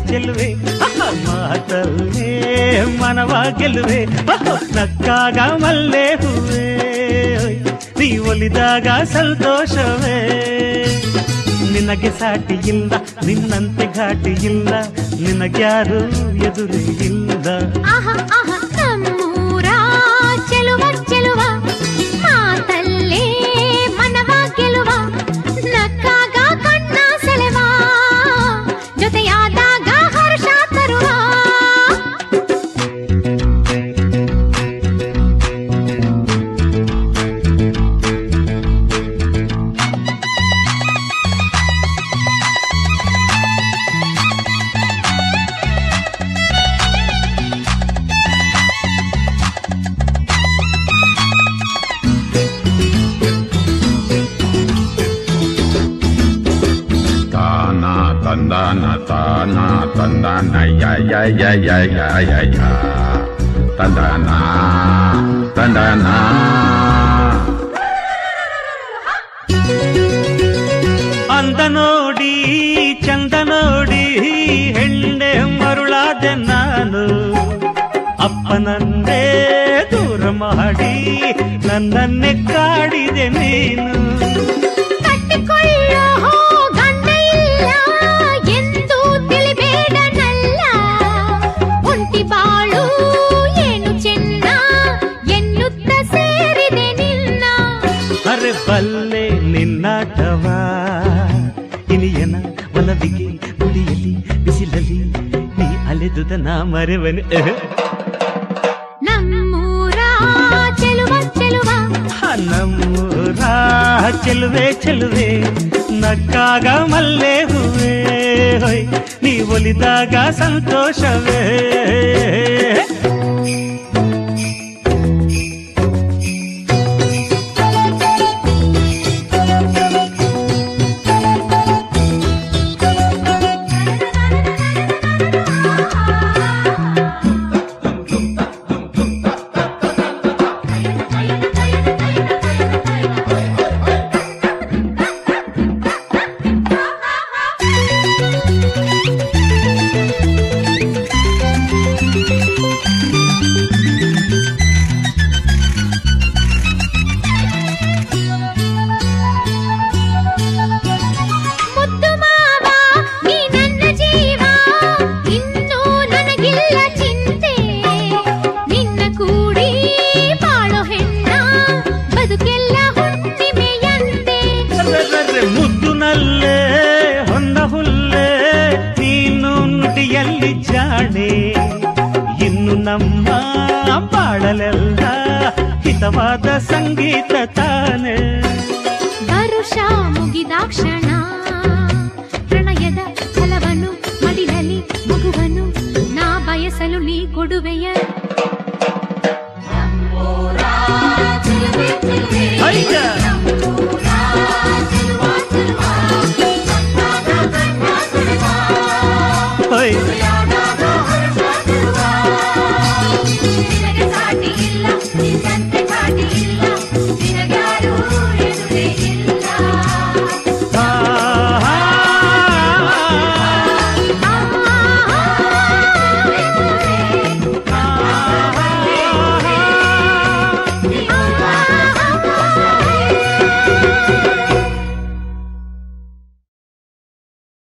ಚೆಲುವೆ ಮಾತಲ್ಲೇ ಮನವ ಗೆಲುವೆ ನಕ್ಕಾಗ ಮಲ್ಲೆ ಹೂವೆ ನೀ ಒಲಿದಾಗ ಸಂತೋಷವೇ ನಿನಗೆ ಸಾಟಿ ಇಲ್ಲ ನಿನ್ನಂತೆ ಘಾಟಿ ಇಲ್ಲ ನಿನಗ್ಯಾರು ಎದುರೇ ಇಲ್ಲ ನಮ್ಮೂರ ಚೆಲುವ ಚೆಲುವ ಮಾತಲ್ಲೇ ಮನವ ಗೆಲುವ ನಕ್ಕಾಗ ಕಣ್ಣ ಸೆಳೆವ ಜೊತೆಯಾದಾಗ ಹರ್ಷ ತರುವ Tandana tandana ya ya ya ya ya ya ya tandana tandana ಅಂದ ನೋಡಿ ಚಂದ ನೋಡಿ ಹೆಣ್ಣೆ ಮರುಳಾದೆ ನಾನು ಅಪ್ಪನನ್ನೇ ದೂರ ಮಾಡಿ ನನ್ನನ್ನೇ ಕಾಡಿದೆ ನೀನು ಬಲ್ಲೆ ನಿನ್ನಾಟವ ಇನಿಯನ ಒಲವಿಗೆ ಗುಡಿಯಲ್ಲಿ ಬಿಸಿಲಲ್ಲಿ ನೀ ಅಲೆದುದನ ಮರೆವನು ನಮ್ಮೂರ ಚೆಲುವ ಚೆಲುವ ನಮ್ಮೂರ ಚೆಲುವೆ ಚೆಲುವೆ ನಕ್ಕಾಗ ಮಲ್ಲೆ ಹೂವೆ ನೀ ಒಲಿದಾಗ ಸಂತೋಷವೇ ನಮ್ಮ ಬಾಳಲೆಲ್ಲ ಹಿತವಾದ ಸಂಗೀತ ತಾನೆ ವರುಷ ಮುಗಿದಾಕ್ಷಣ ಪ್ರಣಯದ ಫಲವನು ಮಡಿಲಲಿ ಮಗುವನು ನಾ ಬಯಸಲು ನೀ ಕೊಡುವೆಯ Hey!